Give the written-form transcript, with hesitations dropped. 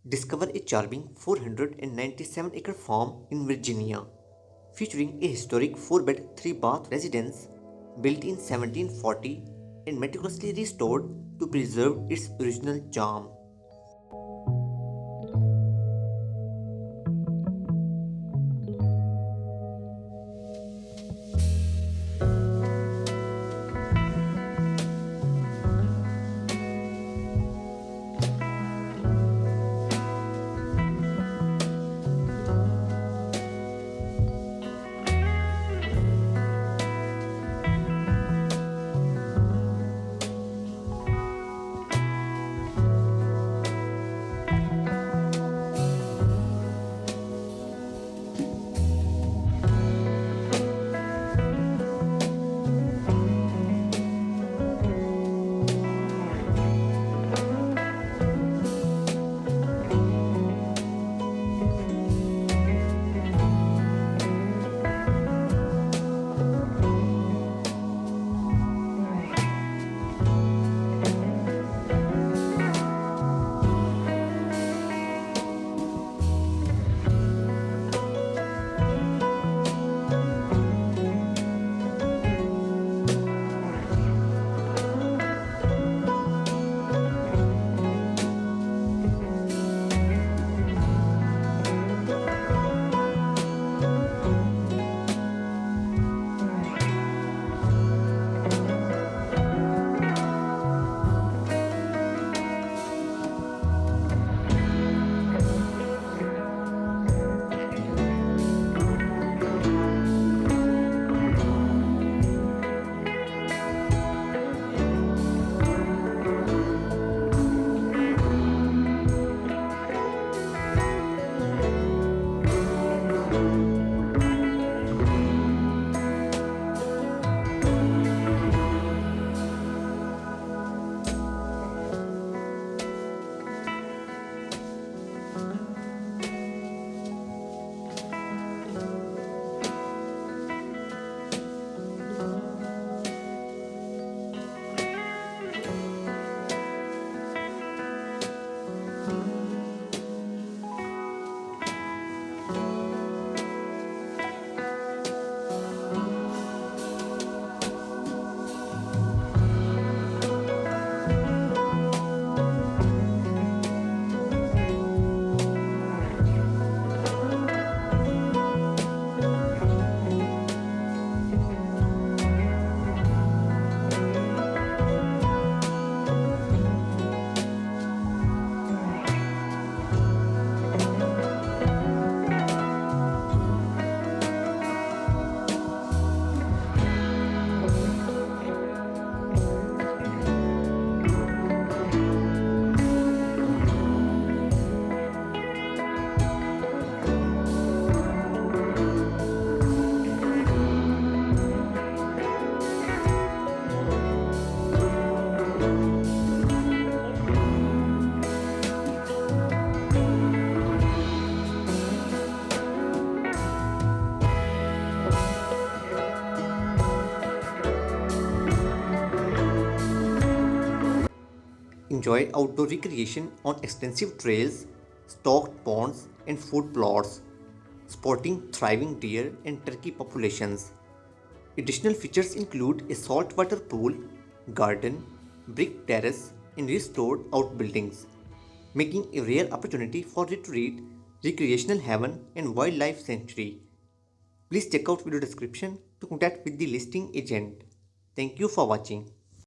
Discover a charming 497-acre farm in Virginia, featuring a historic 4-bed, 3-bath residence built in 1740 and meticulously restored to preserve its original charm. Enjoy outdoor recreation on extensive trails, stocked ponds, and food plots, supporting thriving deer and turkey populations. Additional features include a saltwater pool, garden, brick terrace, and restored outbuildings, making a rare opportunity for retreat, recreational haven, and wildlife sanctuary. Please check out video description to contact with the listing agent. Thank you for watching.